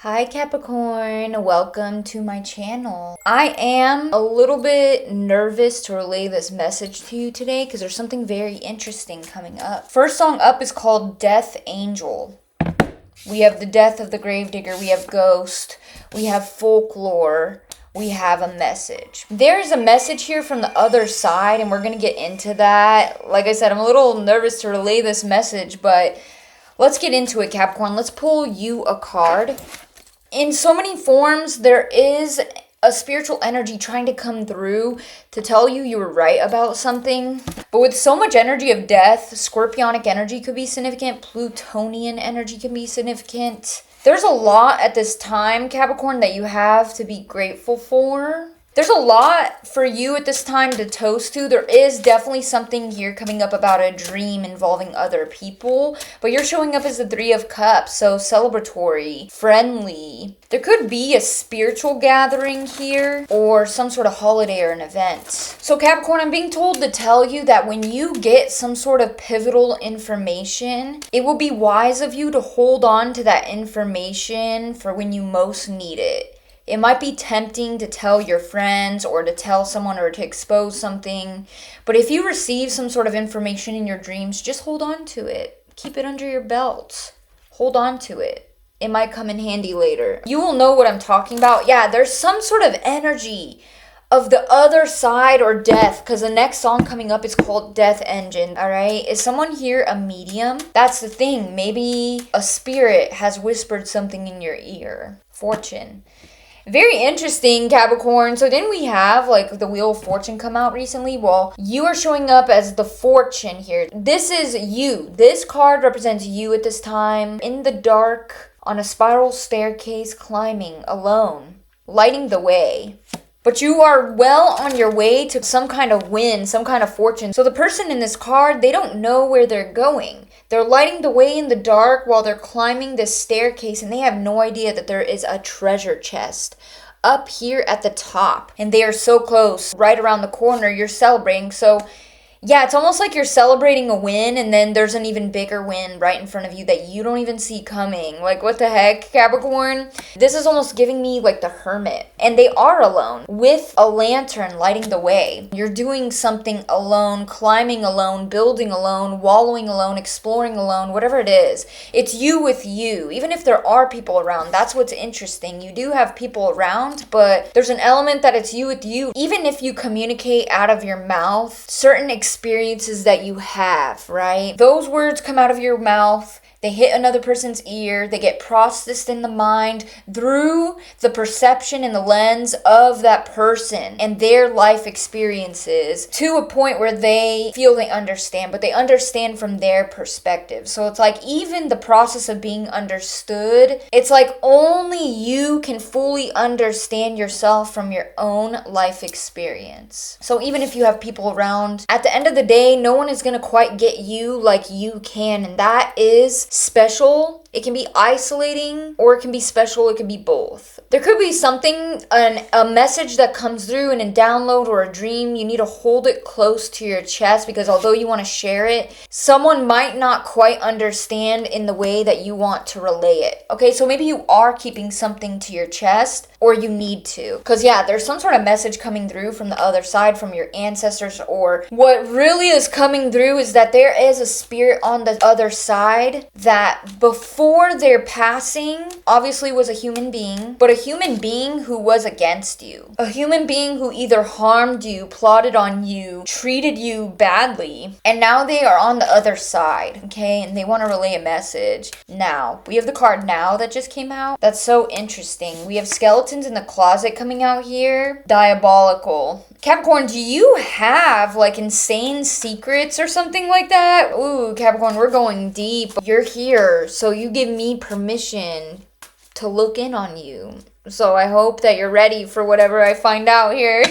Hi Capricorn, welcome to my channel. I am a little bit nervous to relay this message to you today because there's something very interesting coming up. First song up is called Death Angel. We have the death of the gravedigger, we have ghost, we have folklore, we have a message. There is a message here from the other side and we're going to get into that. Like I said, I'm a little nervous to relay this message, but let's get into it, Capricorn. Let's pull you a card. In so many forms, there is a spiritual energy trying to come through to tell you were right about something. But with so much energy of death, scorpionic energy could be significant. Plutonian energy can be significant. There's a lot at this time, Capricorn, that you have to be grateful for. There's a lot for you at this time to toast to. There is definitely something here coming up about a dream involving other people, but you're showing up as the Three of Cups, so celebratory, friendly. There could be a spiritual gathering here or some sort of holiday or an event. So Capricorn, I'm being told to tell you that when you get some sort of pivotal information, it will be wise of you to hold on to that information for when you most need it. It might be tempting to tell your friends or to tell someone or to expose something. But if you receive some sort of information in your dreams, just hold on to it. Keep it under your belt. Hold on to it. It might come in handy later. You will know what I'm talking about. Yeah, there's some sort of energy of the other side or death, because the next song coming up is called Death Engine, all right? Is someone here a medium? That's the thing. Maybe a spirit has whispered something in your ear. Fortune. Very interesting, Capricorn. So then we have like the Wheel of Fortune come out recently. Well, you are showing up as the fortune here. This is you. This card represents you at this time in the dark on a spiral staircase, climbing alone, lighting the way. But you are well on your way to some kind of win, some kind of fortune. So the person in this card, they don't know where they're going. They're lighting the way in the dark while they're climbing this staircase, and they have no idea that there is a treasure chest up here at the top. And they are so close, right around the corner. You're celebrating. So yeah, it's almost like you're celebrating a win, and then there's an even bigger win right in front of you that you don't even see coming. Like, what the heck, Capricorn? This is almost giving me like the Hermit. And they are alone with a lantern lighting the way. You're doing something alone, climbing alone, building alone, wallowing alone, exploring alone, whatever it is. It's you with you. Even if there are people around, that's what's interesting. You do have people around, but there's an element that it's you with you. Even if you communicate out of your mouth, certain experiences that you have, right? Those words come out of your mouth. They hit another person's ear. They get processed in the mind through the perception and the lens of that person and their life experiences to a point where they feel they understand, but they understand from their perspective. So it's like even the process of being understood, it's like only you can fully understand yourself from your own life experience. So even if you have people around, at the end of the day, no one is going to quite get you like you can, and that is special. It can be isolating, or it can be special. It can be both. There could be something, a message that comes through in a download or a dream. You need to hold it close to your chest because although you want to share it, someone might not quite understand in the way that you want to relay it. Okay, so maybe you are keeping something to your chest, or you need to. Because yeah, there's some sort of message coming through from the other side, from your ancestors, or what really is coming through is that there is a spirit on the other side that before their passing obviously was a human being, but a human being who was against you. A human being who either harmed you, plotted on you, treated you badly, and now they are on the other side, okay? And they want to relay a message. Now, we have the card Now that just came out. That's so interesting. We have Skeletons in the Closet coming out here. Diabolical. Capricorn, do you have like insane secrets or something like that? Ooh, Capricorn, we're going deep. You're here, so you give me permission to look in on you. So I hope that you're ready for whatever I find out here.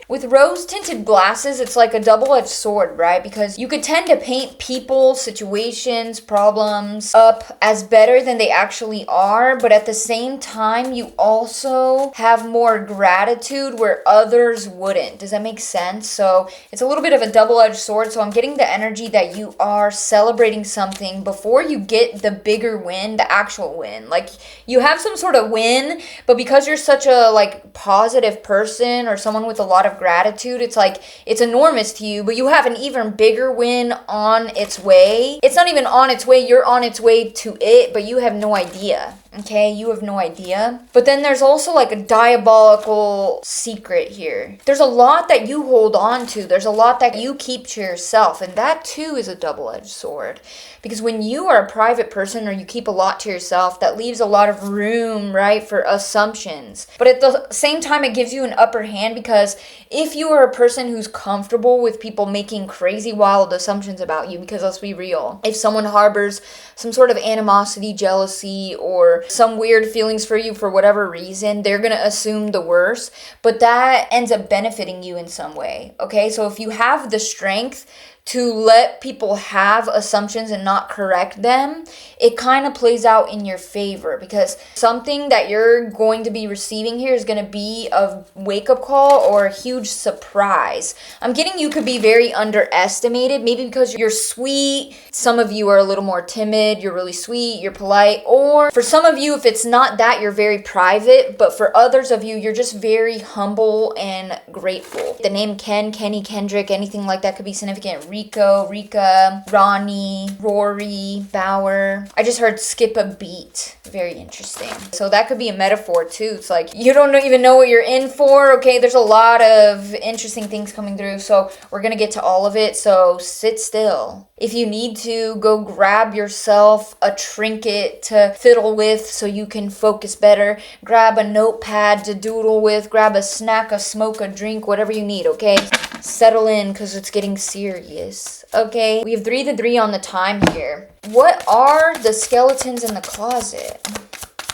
With rose-tinted glasses, it's like a double-edged sword, right? Because you could tend to paint people, situations, problems up as better than they actually are, but at the same time, you also have more gratitude where others wouldn't. Does that make sense? So it's a little bit of a double-edged sword. So I'm getting the energy that you are celebrating something before you get the bigger win, the actual win. Like you have some sort of win, but because you're such a like positive person or someone with a lot of gratitude, it's like it's enormous to you, but you have an even bigger win on its way. It's not even on its way, you're on its way to it, but you have no idea. Okay, you have no idea. But then there's also like a diabolical secret here. There's a lot that you hold on to. There's a lot that you keep to yourself. And that too is a double-edged sword. Because when you are a private person or you keep a lot to yourself, that leaves a lot of room, right, for assumptions. But at the same time, it gives you an upper hand because if you are a person who's comfortable with people making crazy, wild assumptions about you, because let's be real, if someone harbors some sort of animosity, jealousy, or some weird feelings for you for whatever reason, they're going to assume the worst, but that ends up benefiting you in some way, okay? So if you have the strength to let people have assumptions and not correct them, it kind of plays out in your favor because something that you're going to be receiving here is going to be a wake-up call or a huge surprise. I'm getting you could be very underestimated, maybe because you're sweet. Some of you are a little more timid, you're really sweet, you're polite, or for some of you, if it's not that, you're very private, but for others of you, you're just very humble and grateful. The name Ken, Kenny, Kendrick, anything like that could be significant. Rico, Rika, Ronnie, Rory, Bauer. I just heard skip a beat. Very interesting. So that could be a metaphor too. It's like you don't even know what you're in for. Okay, there's a lot of interesting things coming through. So we're going to get to all of it. So sit still. If you need to, go grab yourself a trinket to fiddle with so you can focus better. Grab a notepad to doodle with. Grab a snack, a smoke, a drink, whatever you need, okay? Settle in because it's getting serious, okay? We have 3 to 3 on the time here. What are the skeletons in the closet?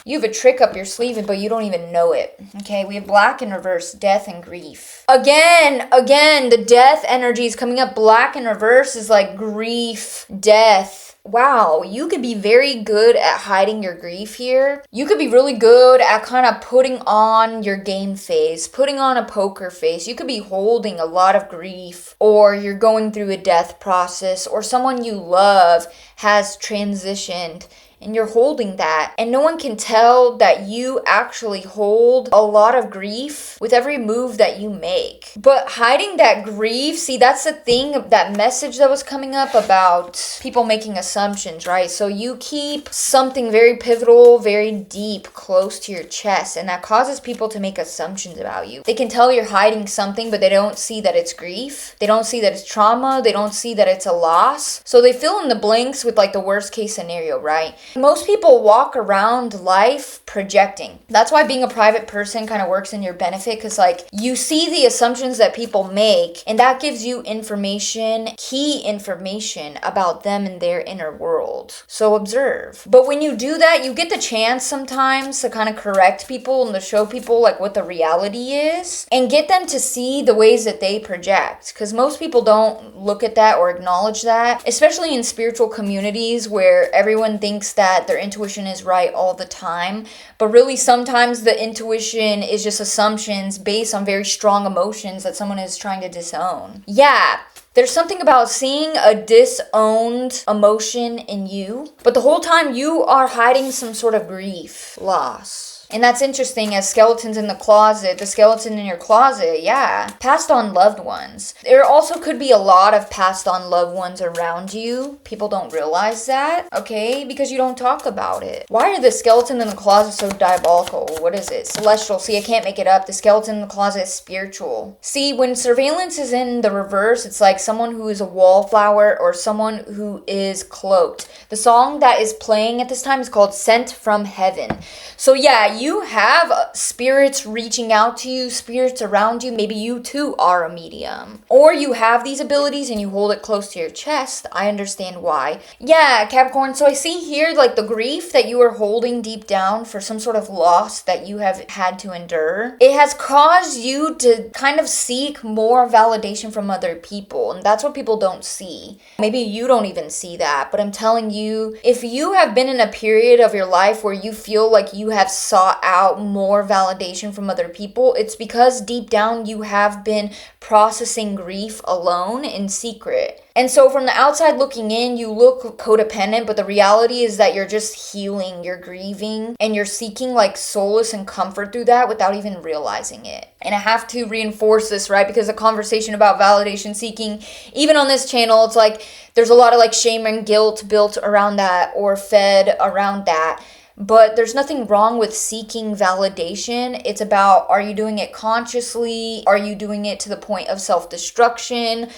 You have a trick up your sleeve, but you don't even know it. Okay, we have black in reverse, death and grief. Again, the death energy is coming up. Black in reverse is like grief, death. Wow, you could be very good at hiding your grief here. You could be really good at kind of putting on your game face, putting on a poker face. You could be holding a lot of grief, or you're going through a death process, or someone you love has transitioned. And you're holding that. And no one can tell that you actually hold a lot of grief with every move that you make. But hiding that grief, see, that's the thing, that message that was coming up about people making assumptions, right? So you keep something very pivotal, very deep, close to your chest. And that causes people to make assumptions about you. They can tell you're hiding something, but they don't see that it's grief. They don't see that it's trauma. They don't see that it's a loss. So they fill in the blanks with like the worst case scenario, right? Most people walk around life projecting. That's why being a private person kind of works in your benefit, because like you see the assumptions that people make, and that gives you information, key information about them and their inner world. So observe. But when you do that, you get the chance sometimes to kind of correct people and to show people like what the reality is and get them to see the ways that they project, because most people don't look at that or acknowledge that, especially in spiritual communities where everyone thinks that their intuition is right all the time, but really sometimes the intuition is just assumptions based on very strong emotions that someone is trying to disown. Yeah, there's something about seeing a disowned emotion in you, but the whole time you are hiding some sort of grief, loss. And that's interesting as skeletons in the closet, the skeleton in your closet, yeah. Passed on loved ones. There also could be a lot of passed on loved ones around you. People don't realize that, okay? Because you don't talk about it. Why are the skeleton in the closet so diabolical? What is it? Celestial. See, I can't make it up. The skeleton in the closet is spiritual. See, when surveillance is in the reverse, it's like someone who is a wallflower or someone who is cloaked. The song that is playing at this time is called Sent from Heaven. So yeah, you have spirits reaching out to you, spirits around you. Maybe you too are a medium. Or you have these abilities and you hold it close to your chest. I understand why. Yeah, Capricorn, so I see here like the grief that you are holding deep down for some sort of loss that you have had to endure. It has caused you to kind of seek more validation from other people. And that's what people don't see. Maybe you don't even see that, but I'm telling you, if you have been in a period of your life where you feel like you have sought out more validation from other people, it's because deep down you have been processing grief alone in secret. And so from the outside looking in, you look codependent, but the reality is that you're just healing, you're grieving, and you're seeking like solace and comfort through that without even realizing it. And I have to reinforce this, right? Because the conversation about validation seeking, even on this channel, it's like there's a lot of like shame and guilt built around that or fed around that. But there's nothing wrong with seeking validation. It's about, are you doing it consciously? Are you doing it to the point of self-destruction?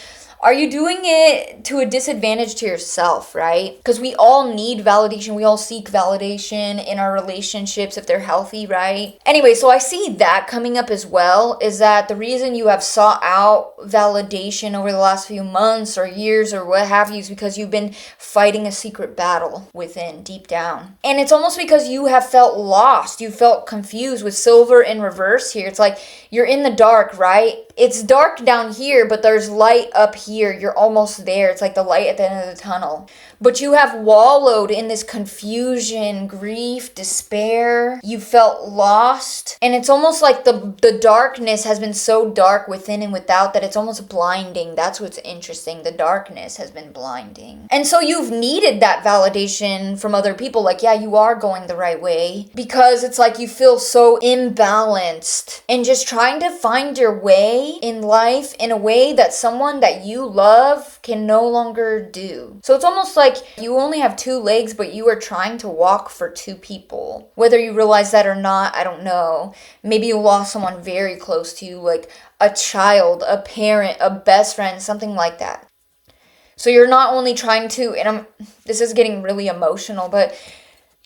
Are you doing it to a disadvantage to yourself, right? Because we all need validation. We all seek validation in our relationships if they're healthy, right? Anyway, so I see that coming up as well, is that the reason you have sought out validation over the last few months or years or what have you is because you've been fighting a secret battle within, deep down. And it's almost because you have felt lost. You felt confused with silver in reverse here. It's like you're in the dark, right? It's dark down here, but there's light up here. You're almost there. It's like the light at the end of the tunnel. But you have wallowed in this confusion, grief, despair. You felt lost. And it's almost like the darkness has been so dark within and without that it's almost blinding. That's what's interesting. The darkness has been blinding. And so you've needed that validation from other people. Like, yeah, you are going the right way. Because it's like you feel so imbalanced. And just trying to find your way in life in a way that someone that you love can no longer do. So it's almost like you only have two legs, but you are trying to walk for two people. Whether you realize that or not, I don't know. Maybe you lost someone very close to you, like a child, a parent, a best friend, something like that. So you're not only trying to, and this is getting really emotional, but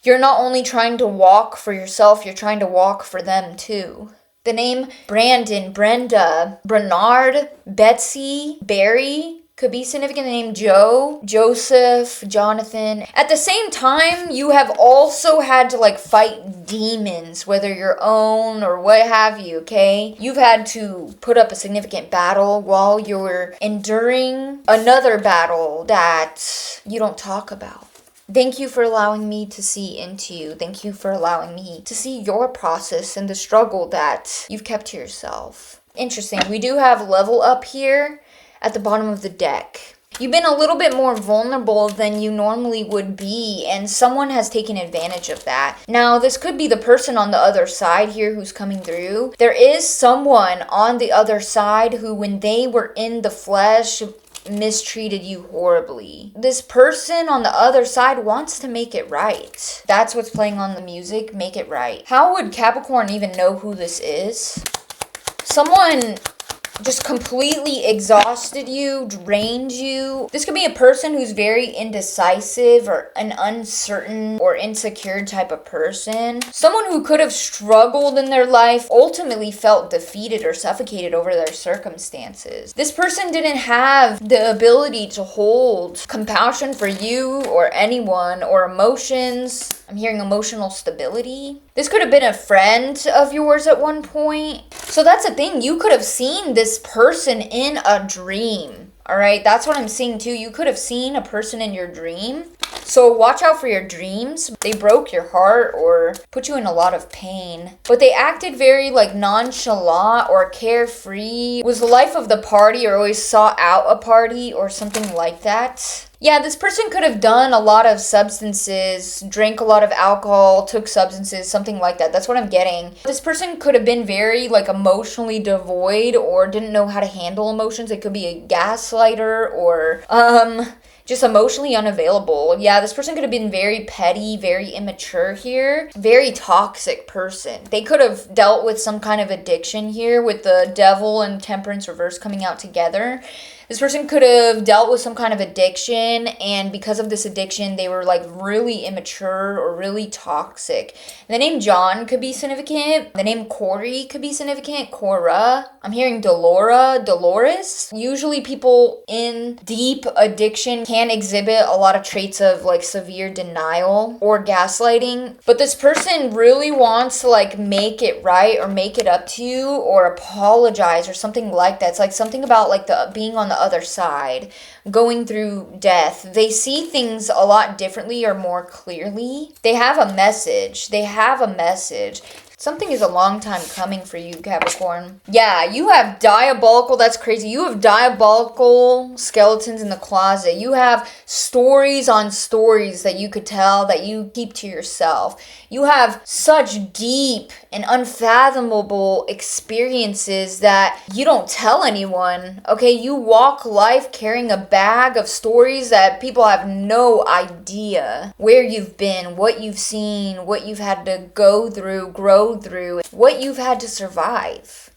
you're not only trying to walk for yourself, you're trying to walk for them too. The name Brandon, Brenda, Bernard, Betsy, Barry could be significant. The name Joe, Joseph, Jonathan. At the same time, you have also had to like fight demons, whether your own or what have you, okay? You've had to put up a significant battle while you're enduring another battle that you don't talk about. Thank you for allowing me to see into you. Thank you for allowing me to see your process and the struggle that you've kept to yourself. Interesting. We do have level up here at the bottom of the deck. You've been a little bit more vulnerable than you normally would be, and someone has taken advantage of that. Now, this could be the person on the other side here who's coming through. There is someone on the other side who, when they were in the flesh, mistreated you horribly. This person on the other side wants to make it right. That's what's playing on the music, make it right. How would Capricorn even know who this is? Someone just completely exhausted you, drained you. This could be a person who's very indecisive or an uncertain or insecure type of person. Someone who could have struggled in their life, ultimately felt defeated or suffocated over their circumstances. This person didn't have the ability to hold compassion for you or anyone or emotions. I'm hearing emotional stability. This could have been a friend of yours at one point. So that's the thing. You could have seen this person in a dream. All right, that's what I'm seeing too. You could have seen a person in your dream. So watch out for your dreams. They broke your heart or put you in a lot of pain. But they acted very like nonchalant or carefree. Was the life of the party or always sought out a party or something like that. Yeah, this person could have done a lot of substances, drank a lot of alcohol, took substances, something like that. That's what I'm getting. This person could have been very like emotionally devoid or didn't know how to handle emotions. It could be a gaslighter or just emotionally unavailable. Yeah, this person could have been very petty, very immature here. Very toxic person. They could have dealt with some kind of addiction here with the devil and temperance reverse coming out together. This person could have dealt with some kind of addiction, and because of this addiction, they were like really immature or really toxic. The name John could be significant. The name Corey could be significant. Cora. I'm hearing Dolores. Usually people in deep addiction can exhibit a lot of traits of like severe denial or gaslighting. But this person really wants to like make it right or make it up to you or apologize or something like that. It's like something about like the being on the other side, going through death. They see things a lot differently or more clearly. They have a message. Something is a long time coming for you, Capricorn. Yeah, you have diabolical, that's crazy. You have diabolical skeletons in the closet. You have stories on stories that you could tell that you keep to yourself. You have such deep and unfathomable experiences that you don't tell anyone, okay? You walk life carrying a bag of stories that people have no idea where you've been, what you've seen, what you've had to go through, grow through, what you've had to survive.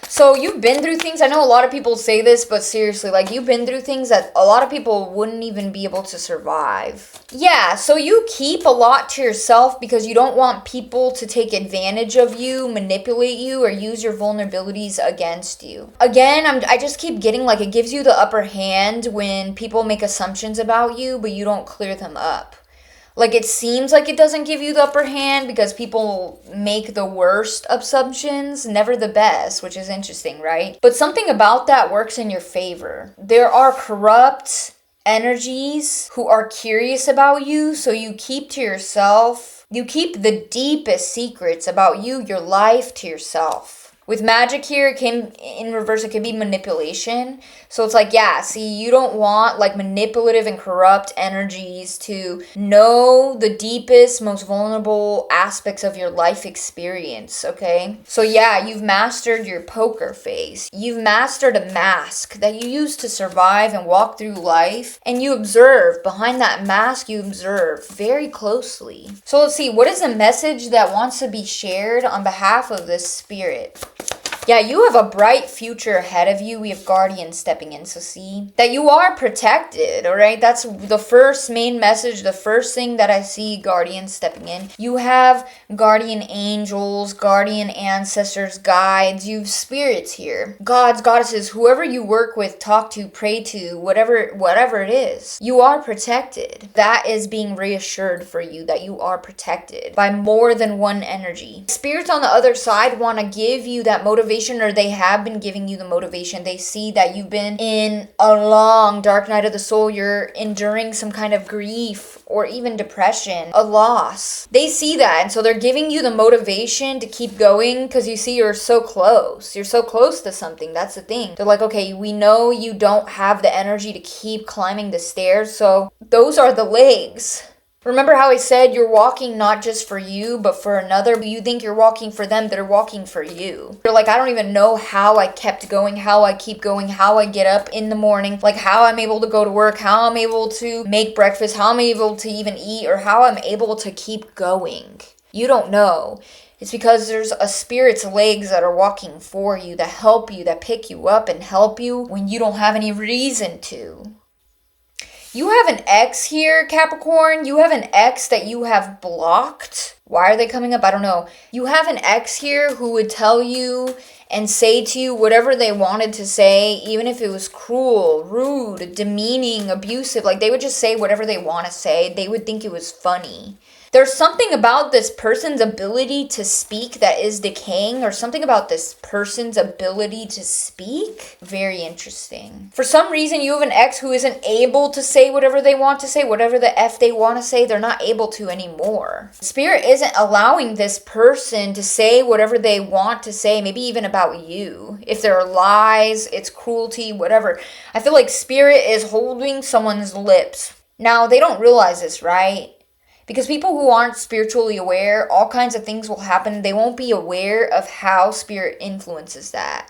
So you've been through things. I know a lot of people say this, but seriously, like you've been through things that a lot of people wouldn't even be able to survive. Yeah, so you keep a lot to yourself because you don't want people to take advantage of you, manipulate you, or use your vulnerabilities against you. Again, I just keep getting like it gives you the upper hand when people make assumptions about you, but you don't clear them up. Like it seems like it doesn't give you the upper hand because people make the worst assumptions, never the best, which is interesting, right? But something about that works in your favor. There are corrupt energies who are curious about you, so you keep to yourself. You keep the deepest secrets about you, your life, to yourself. With magic here, it came in reverse. It could be manipulation. So it's like, yeah, see, you don't want like manipulative and corrupt energies to know the deepest, most vulnerable aspects of your life experience, okay? So yeah, you've mastered your poker face. You've mastered a mask that you use to survive and walk through life. And you observe, behind that mask, you observe very closely. So let's see, what is the message that wants to be shared on behalf of this spirit? Yeah, you have a bright future ahead of you. We have guardians stepping in. So see that you are protected, all right? That's the first main message, the first thing that I see, guardians stepping in. You have guardian angels, guardian ancestors, guides. You have spirits here. Gods, goddesses, whoever you work with, talk to, pray to, whatever it is. You are protected. That is being reassured for you that you are protected by more than one energy. Spirits on the other side want to give you that motivation, or they have been giving you the motivation. They see that you've been in a long dark night of the soul. You're enduring some kind of grief or even depression, a loss. They see that, and so they're giving you the motivation to keep going because you see you're so close. You're so close to something. That's the thing. They're like, okay, we know you don't have the energy to keep climbing the stairs, so those are the legs. Remember how I said you're walking not just for you, but for another? You think you're walking for them, they're walking for you. You're like, I don't even know how I kept going, how I keep going, how I get up in the morning, like how I'm able to go to work, how I'm able to make breakfast, how I'm able to even eat, or how I'm able to keep going. You don't know. It's because there's a spirit's legs that are walking for you, that help you, that pick you up and help you when you don't have any reason to. You have an ex here, Capricorn. You have an ex that you have blocked. Why are they coming up? I don't know. You have an ex here who would tell you and say to you whatever they wanted to say, even if it was cruel, rude, demeaning, abusive. Like they would just say whatever they want to say. They would think it was funny. There's something about this person's ability to speak that is decaying, or something about this person's ability to speak. Very interesting. For some reason, you have an ex who isn't able to say whatever they want to say, whatever the F they want to say, they're not able to anymore. Spirit isn't allowing this person to say whatever they want to say, maybe even about you. If there are lies, it's cruelty, whatever. I feel like Spirit is holding someone's lips. Now, they don't realize this, right? Because people who aren't spiritually aware, all kinds of things will happen. They won't be aware of how spirit influences that.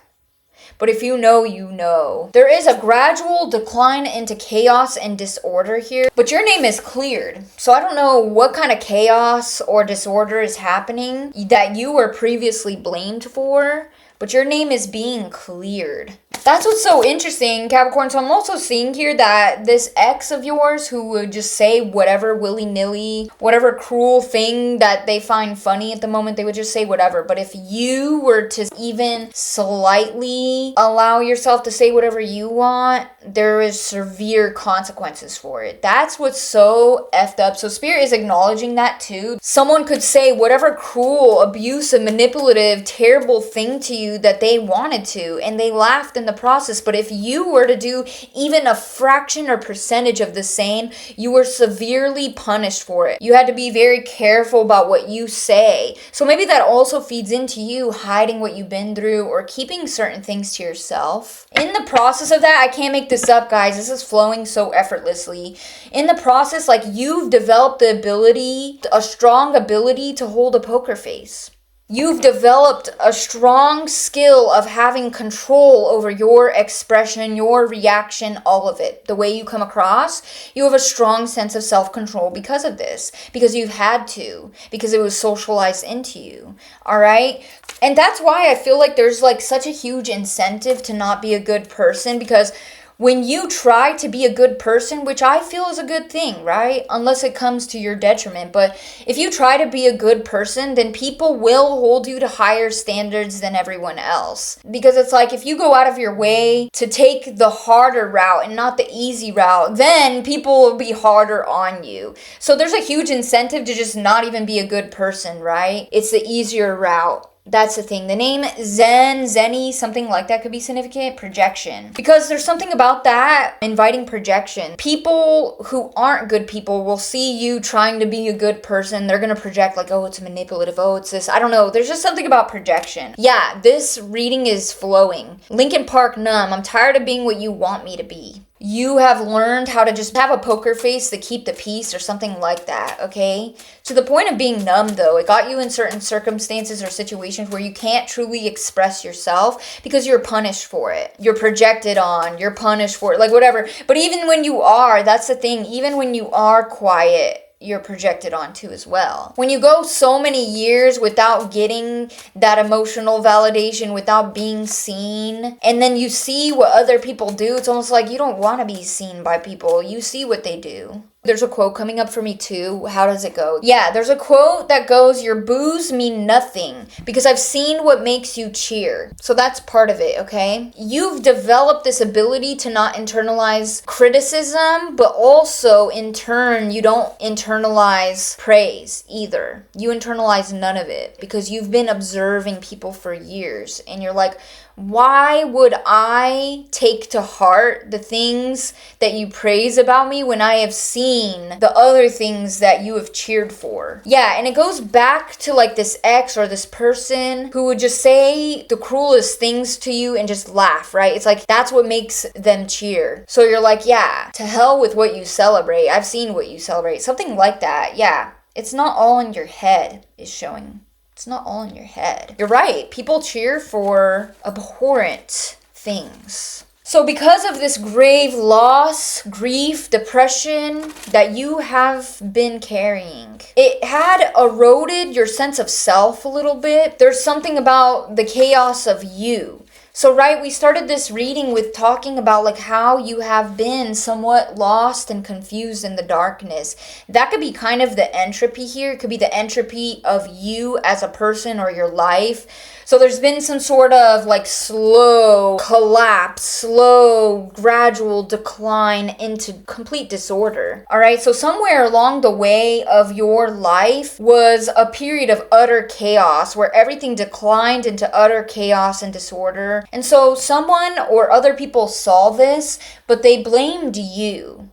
But if you know, you know. There is a gradual decline into chaos and disorder here, but your name is cleared. So I don't know what kind of chaos or disorder is happening that you were previously blamed for, but your name is being cleared. That's what's so interesting, Capricorn. So I'm also seeing here that this ex of yours who would just say whatever willy-nilly, whatever cruel thing that they find funny at the moment, they would just say whatever. But if you were to even slightly allow yourself to say whatever you want, there is severe consequences for it. That's what's so effed up. So Spirit is acknowledging that too. Someone could say whatever cruel, abusive, manipulative, terrible thing to you that they wanted to, and they laughed in the process. But if you were to do even a fraction or percentage of the same, you were severely punished for it. You had to be very careful about what you say. So maybe that also feeds into you hiding what you've been through or keeping certain things to yourself. In the process of that, I can't make this up, guys. This is flowing so effortlessly. In the process, like, you've developed the ability, a strong ability to hold a poker face. You've developed a strong skill of having control over your expression, your reaction, all of it. The way you come across, you have a strong sense of self-control because of this. Because you've had to. Because it was socialized into you. All right? And that's why I feel like there's like such a huge incentive to not be a good person, because when you try to be a good person, which I feel is a good thing, right? Unless it comes to your detriment. But if you try to be a good person, then people will hold you to higher standards than everyone else. Because it's like, if you go out of your way to take the harder route and not the easy route, then people will be harder on you. So there's a huge incentive to just not even be a good person, right? It's the easier route. That's the thing. The name Zenny, something like that could be significant. Projection. Because there's something about that inviting projection. People who aren't good people will see you trying to be a good person. They're going to project like, oh, it's manipulative. Oh, it's this. I don't know. There's just something about projection. Yeah, this reading is flowing. Linkin Park, numb. I'm tired of being what you want me to be. You have learned how to just have a poker face to keep the peace or something like that, okay? To the point of being numb, though, it got you in certain circumstances or situations where you can't truly express yourself because you're punished for it. You're projected on, you're punished for it, like whatever. But even when you are, that's the thing, even when you are quiet, you're projected onto as well. When you go so many years without getting that emotional validation, without being seen, and then you see what other people do, it's almost like you don't want to be seen by people. You see what they do. There's a quote coming up for me too. How does it go? Yeah, there's a quote that goes, your boos mean nothing because I've seen what makes you cheer. So that's part of it, okay? You've developed this ability to not internalize criticism, but also in turn, you don't internalize praise either. You internalize none of it because you've been observing people for years and you're like, why would I take to heart the things that you praise about me when I have seen the other things that you have cheered for? Yeah, and it goes back to like this ex or this person who would just say the cruelest things to you and just laugh, right? It's like that's what makes them cheer. So you're like, yeah, to hell with what you celebrate. I've seen what you celebrate. Something like that. Yeah, it's not all in your head is showing. It's not all in your head. You're right. People cheer for abhorrent things. So because of this grave loss, grief, depression that you have been carrying, it had eroded your sense of self a little bit. There's something about the chaos of you. So, right, we started this reading with talking about like how you have been somewhat lost and confused in the darkness. That could be kind of the entropy here. It could be the entropy of you as a person or your life. So there's been some sort of like slow collapse, slow gradual decline into complete disorder. All right, so somewhere along the way of your life was a period of utter chaos where everything declined into utter chaos and disorder. And so someone or other people saw this, but they blamed you.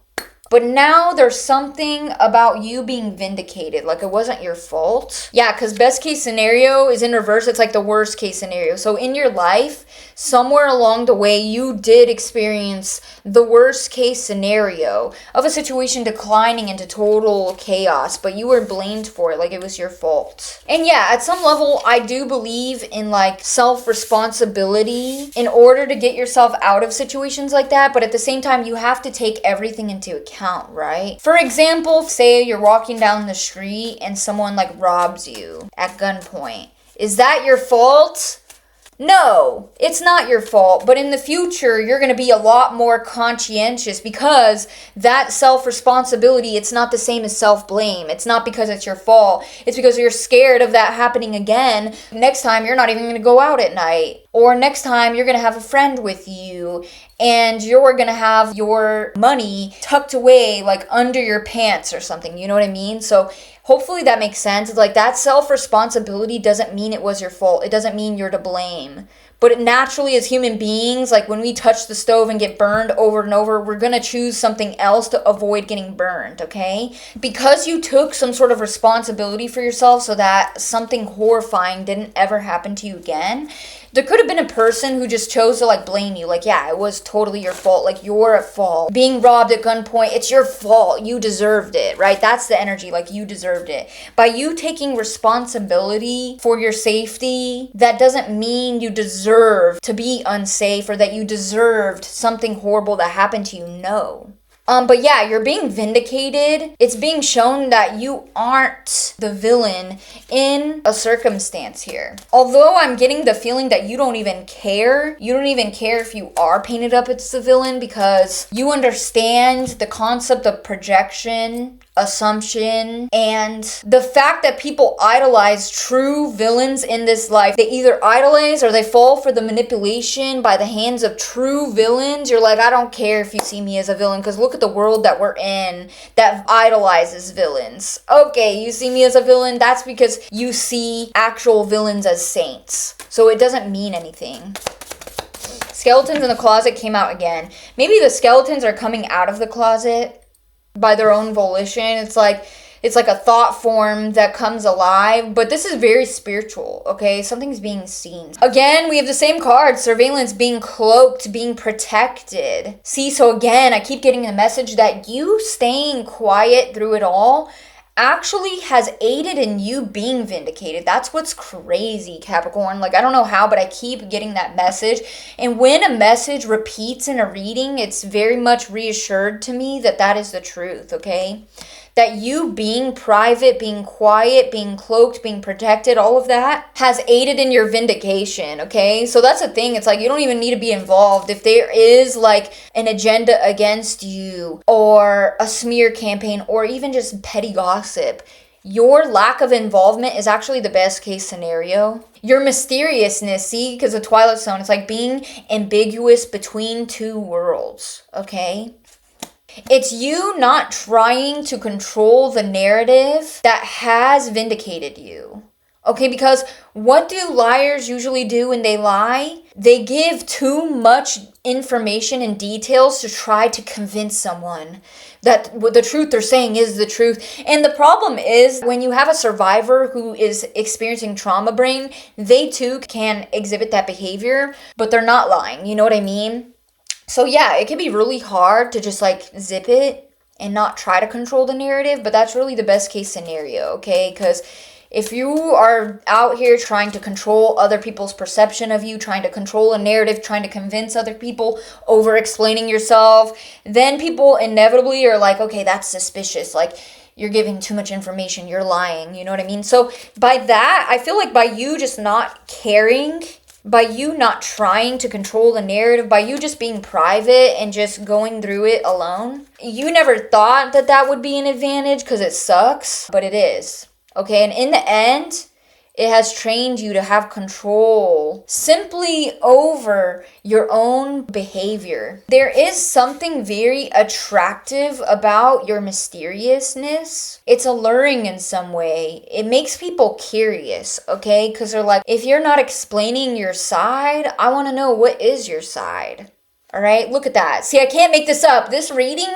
But now there's something about you being vindicated, like it wasn't your fault. Yeah, because best case scenario is in reverse. It's like the worst case scenario. So in your life, somewhere along the way, you did experience the worst case scenario of a situation declining into total chaos, but you were blamed for it, like it was your fault. And yeah, at some level, I do believe in like self-responsibility in order to get yourself out of situations like that. But at the same time, you have to take everything into account, right? For example, say you're walking down the street and someone like robs you at gunpoint. Is that your fault? No, it's not your fault, but in the future, you're going to be a lot more conscientious because that self-responsibility, it's not the same as self-blame. It's not because it's your fault. It's because you're scared of that happening again. Next time, you're not even going to go out at night. Or next time, you're going to have a friend with you and you're going to have your money tucked away like under your pants or something. You know what I mean? So hopefully that makes sense. It's like that self-responsibility doesn't mean it was your fault. It doesn't mean you're to blame. But naturally, as human beings, like when we touch the stove and get burned over and over, we're going to choose something else to avoid getting burned, okay? Because you took some sort of responsibility for yourself so that something horrifying didn't ever happen to you again, there could have been a person who just chose to like blame you. Like, yeah, it was totally your fault. Like, you're at fault. Being robbed at gunpoint, it's your fault. You deserved it, right? That's the energy. Like, you deserved it. By you taking responsibility for your safety, that doesn't mean you deserve to be unsafe or that you deserved something horrible that happened to you. No. But yeah, you're being vindicated. It's being shown that you aren't the villain in a circumstance here. Although I'm getting the feeling that you don't even care. You don't even care if you are painted up as the villain because you understand the concept of projection, assumption, and the fact that people idolize true villains in this life. They either idolize or they fall for the manipulation by the hands of true villains. You're like, I don't care if you see me as a villain because look at the world that we're in that idolizes villains. Okay, you see me as a villain, that's because you see actual villains as saints. So it doesn't mean anything. Skeletons in the closet came out again. Maybe the skeletons are coming out of the closet by their own volition. It's like a thought form that comes alive, but this is very spiritual, okay? Something's being seen. Again, we have the same card, surveillance, being cloaked, being protected. See, so again, I keep getting the message that you staying quiet through it all actually has aided in you being vindicated. That's what's crazy, Capricorn. Like, I don't know how, but I keep getting that message. And when a message repeats in a reading, it's very much reassured to me that that is the truth, okay? That you being private, being quiet, being cloaked, being protected, all of that has aided in your vindication, okay? So that's the thing. It's like you don't even need to be involved. If there is like an agenda against you or a smear campaign or even just petty gossip, your lack of involvement is actually the best case scenario. Your mysteriousness, see, because the Twilight Zone, it's like being ambiguous between two worlds, okay? It's you not trying to control the narrative that has vindicated you. Okay, because what do liars usually do when they lie? They give too much information and details to try to convince someone that the truth they're saying is the truth. And the problem is when you have a survivor who is experiencing trauma brain, they too can exhibit that behavior, but they're not lying. You know what I mean? So yeah, it can be really hard to just like zip it and not try to control the narrative, but that's really the best case scenario, okay? Because if you are out here trying to control other people's perception of you, trying to control a narrative, trying to convince other people, over-explaining yourself, then people inevitably are like, okay, that's suspicious. Like, you're giving too much information, you're lying, you know what I mean? So by that, I feel like by you just not caring, by you not trying to control the narrative, by you just being private and just going through it alone, you never thought that that would be an advantage because it sucks, but it is. Okay, and in the end, it has trained you to have control simply over your own behavior. There is something very attractive about your mysteriousness. It's alluring in some way. It makes people curious, okay? Because they're like, if you're not explaining your side, I want to know what is your side. All right, look at that. See, I can't make this up. This reading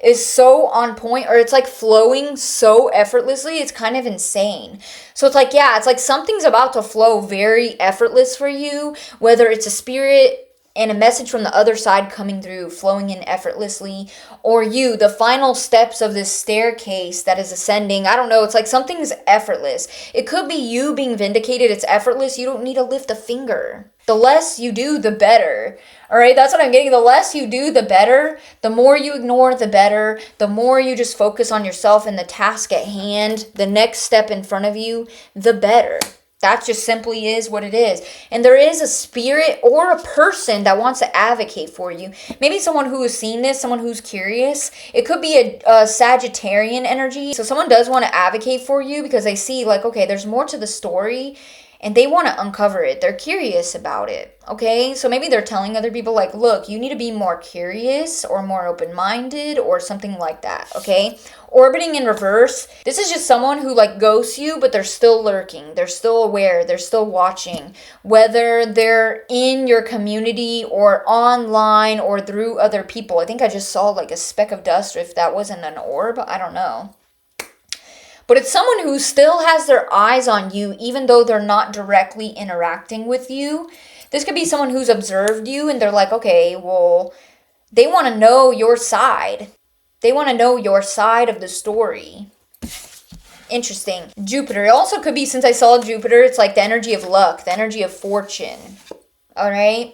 is so on point, or it's like flowing so effortlessly. It's kind of insane. So it's like, yeah, it's like something's about to flow very effortless for you, whether it's a spirit and a message from the other side coming through, flowing in effortlessly, or you, the final steps of this staircase that is ascending. I don't know. It's like something's effortless. It could be you being vindicated. It's effortless. You don't need to lift a finger. The less you do, the better. All right, that's what I'm getting. The less you do, the better. The more you ignore, the better. The more you just focus on yourself and the task at hand, the next step in front of you, the better. That just simply is what it is. And there is a spirit or a person that wants to advocate for you. Maybe someone who has seen this, someone who's curious. It could be a Sagittarian energy. So someone does want to advocate for you because they see like, okay, there's more to the story and they want to uncover it. They're curious about it. Okay, so maybe they're telling other people like, look, you need to be more curious or more open-minded or something like that. Okay, orbiting in reverse, this is just someone who like ghosts you, but they're still lurking, they're still aware, they're still watching, whether they're in your community or online or through other people. I think I just saw like a speck of dust, if that wasn't an orb, I don't know. But it's someone who still has their eyes on you, even though they're not directly interacting with you. This could be someone who's observed you and they're like, okay, well, they want to know your side. They want to know your side of the story. Interesting. Jupiter. It also could be, since I saw Jupiter, it's like the energy of luck, the energy of fortune. All right?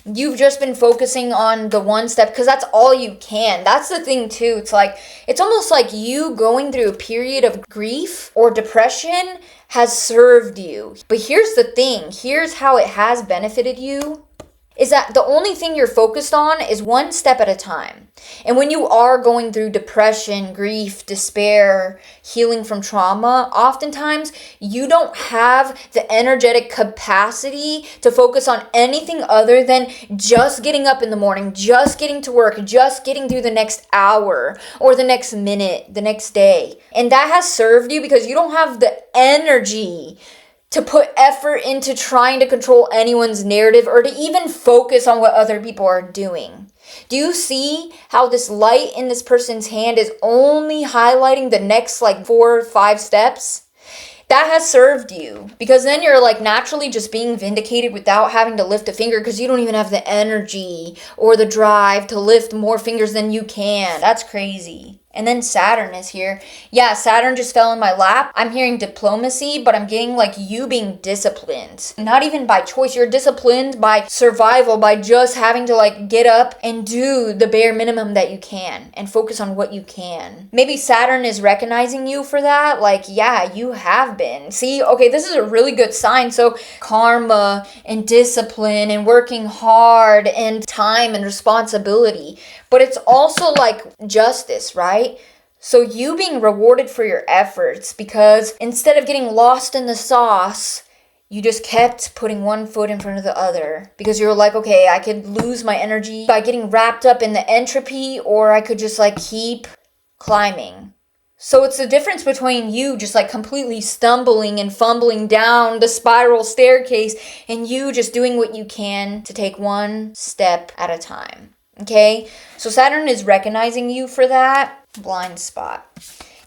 You've just been focusing on the one step because that's all you can. That's the thing too. It's like, it's almost like you going through a period of grief or depression has served you. But here's the thing. Here's how it has benefited you. Is that the only thing you're focused on is one step at a time. And when you are going through depression, grief, despair, healing from trauma, oftentimes you don't have the energetic capacity to focus on anything other than just getting up in the morning, just getting to work, just getting through the next hour or the next minute, the next day. And that has served you because you don't have the energy to put effort into trying to control anyone's narrative or to even focus on what other people are doing. Do you see how this light in this person's hand is only highlighting the next like 4 or 5 steps? That has served you because then you're like naturally just being vindicated without having to lift a finger because you don't even have the energy or the drive to lift more fingers than you can. That's crazy. And then Saturn is here. Yeah, Saturn just fell in my lap. I'm hearing diplomacy, but I'm getting like you being disciplined. Not even by choice. You're disciplined by survival, by just having to like get up and do the bare minimum that you can and focus on what you can. Maybe Saturn is recognizing you for that. Like, yeah, you have been. See, okay, this is a really good sign. So karma and discipline and working hard and time and responsibility. But it's also like justice, right? So you being rewarded for your efforts because instead of getting lost in the sauce, you just kept putting one foot in front of the other because you're like, okay, I could lose my energy by getting wrapped up in the entropy or I could just like keep climbing. So it's the difference between you just like completely stumbling and fumbling down the spiral staircase and you just doing what you can to take one step at a time. Okay, so Saturn is recognizing you for that blind spot.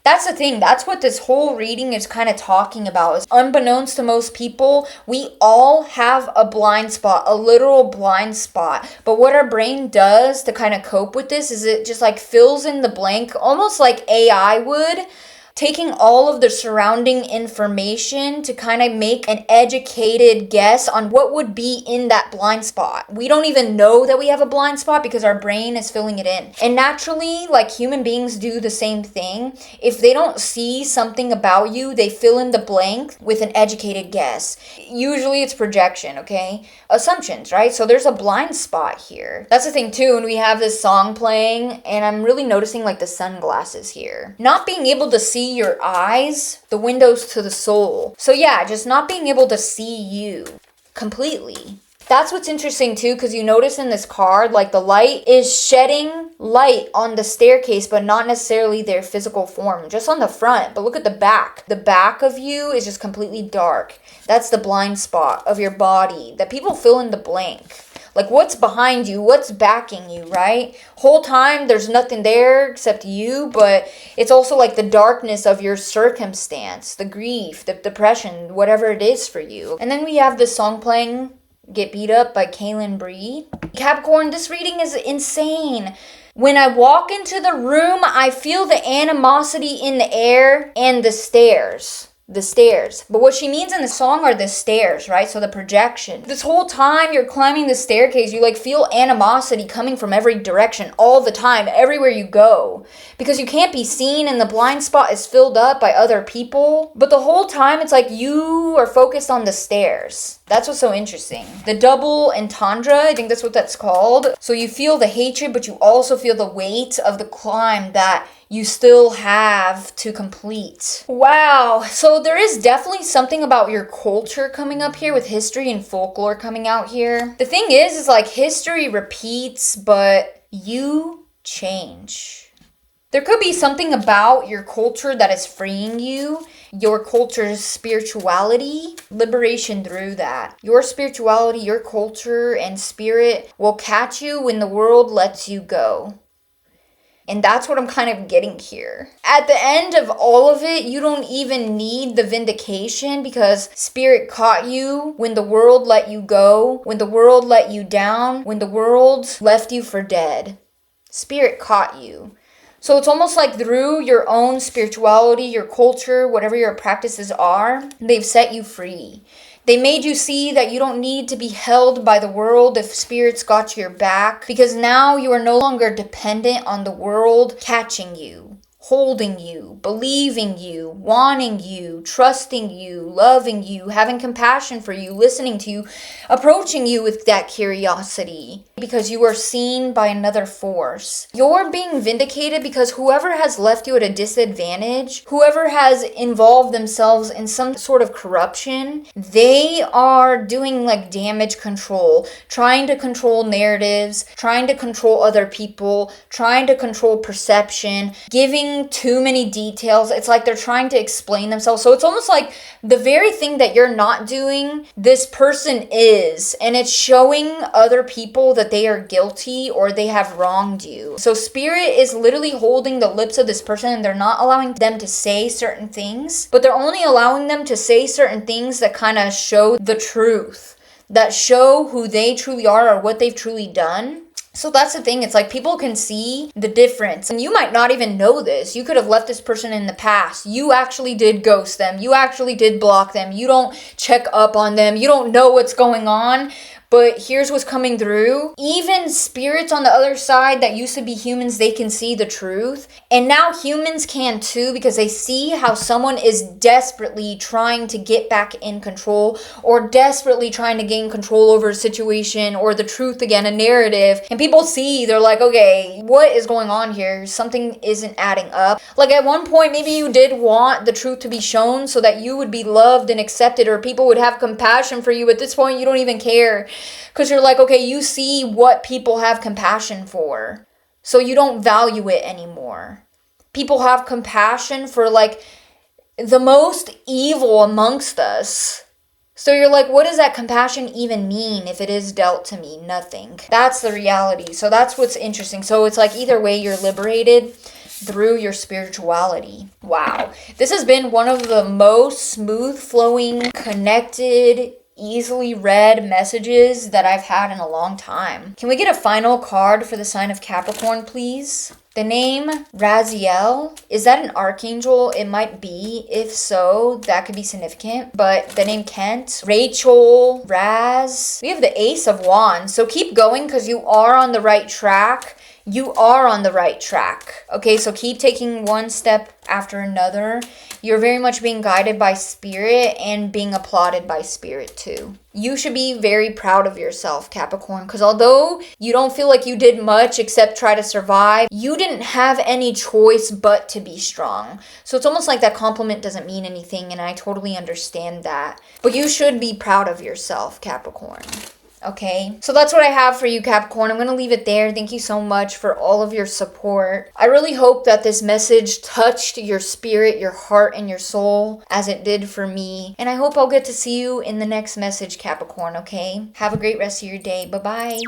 That's the thing. That's what this whole reading is kind of talking about. Is unbeknownst to most people, we all have a blind spot, a literal blind spot. But what our brain does to kind of cope with this is it just like fills in the blank, almost like AI would, taking all of the surrounding information to kind of make an educated guess on what would be in that blind spot. We don't even know that we have a blind spot because our brain is filling it in. And naturally, like human beings do the same thing. If they don't see something about you, they fill in the blank with an educated guess. Usually it's projection, okay? Assumptions, right? So there's a blind spot here. That's the thing too, and we have this song playing, and I'm really noticing like the sunglasses here. Not being able to see your eyes, the windows to the soul. So yeah, just not being able to see you completely. That's what's interesting too, because you notice in this card, like the light is shedding light on the staircase, but not necessarily their physical form, just on the front. But look at the back. The back of you is just completely dark. That's the blind spot of your body that people fill in the blank. Like what's behind you, what's backing you, right? Whole time there's nothing there except you, but it's also like the darkness of your circumstance, the grief, the depression, whatever it is for you. And then we have this song playing, Get Beat Up by Kaylin Bree. Capricorn, this reading is insane. When I walk into the room, I feel the animosity in the air and the stares. the stairs. But what she means in the song are the stairs, right? So the projection. This whole time you're climbing the staircase, you like feel animosity coming from every direction all the time, everywhere you go. Because you can't be seen and the blind spot is filled up by other people. But the whole time it's like you are focused on the stairs. That's what's so interesting. The double entendre, I think that's what that's called. So you feel the hatred, but you also feel the weight of the climb that you still have to complete. Wow. So there is definitely something about your culture coming up here with history and folklore coming out here. The thing is like history repeats, but you change. There could be something about your culture that is freeing you. Your culture's spirituality, liberation through that. Your spirituality, your culture, and spirit will catch you when the world lets you go. And that's what I'm kind of getting here. At the end of all of it, you don't even need the vindication because spirit caught you when the world let you go, when the world let you down, when the world left you for dead. Spirit caught you. So it's almost like through your own spirituality, your culture, whatever your practices are, they've set you free. They made you see that you don't need to be held by the world if spirits got your back, because now you are no longer dependent on the world catching you, holding you, believing you, wanting you, trusting you, loving you, having compassion for you, listening to you, approaching you with that curiosity, because you are seen by another force. You're being vindicated because whoever has left you at a disadvantage, whoever has involved themselves in some sort of corruption, they are doing like damage control, trying to control narratives, trying to control other people, trying to control perception, giving too many details. It's like they're trying to explain themselves. So it's almost like the very thing that you're not doing, this person is, and it's showing other people that they are guilty or they have wronged you. So spirit is literally holding the lips of this person and they're not allowing them to say certain things, but they're only allowing them to say certain things that kind of show the truth, that show who they truly are or what they've truly done. So that's the thing. It's like people can see the difference. And you might not even know this. You could have left this person in the past. You actually did ghost them. You actually did block them. You don't check up on them. You don't know what's going on. But here's what's coming through. Even spirits on the other side that used to be humans, they can see the truth. And now humans can too, because they see how someone is desperately trying to get back in control or desperately trying to gain control over a situation or the truth again, a narrative. And people see, they're like, okay, what is going on here? Something isn't adding up. Like at one point, maybe you did want the truth to be shown so that you would be loved and accepted or people would have compassion for you. At this point, you don't even care. Because you're like, okay, you see what people have compassion for. So you don't value it anymore. People have compassion for like the most evil amongst us. So you're like, what does that compassion even mean if it is dealt to me? Nothing. That's the reality. So that's what's interesting. So it's like either way you're liberated through your spirituality. Wow. This has been one of the most smooth flowing, connected, easily read messages that I've had in a long time. Can we get a final card for the sign of Capricorn, please? The name Raziel, is that an archangel? It might be. If so, that could be significant. But the name Kent, Rachel, Raz. We have the Ace of Wands. So keep going because you are on the right track. You are on the right track. Okay, so keep taking one step after another. You're very much being guided by spirit and being applauded by spirit too. You should be very proud of yourself, Capricorn, because although you don't feel like you did much except try to survive, you didn't have any choice but to be strong. So it's almost like that compliment doesn't mean anything, and I totally understand that. But you should be proud of yourself, Capricorn. Okay, so that's what I have for you, Capricorn. I'm going to leave it there. Thank you so much for all of your support. I really hope that this message touched your spirit, your heart, and your soul as it did for me. And I hope I'll get to see you in the next message, Capricorn, okay? Have a great rest of your day. Bye-bye.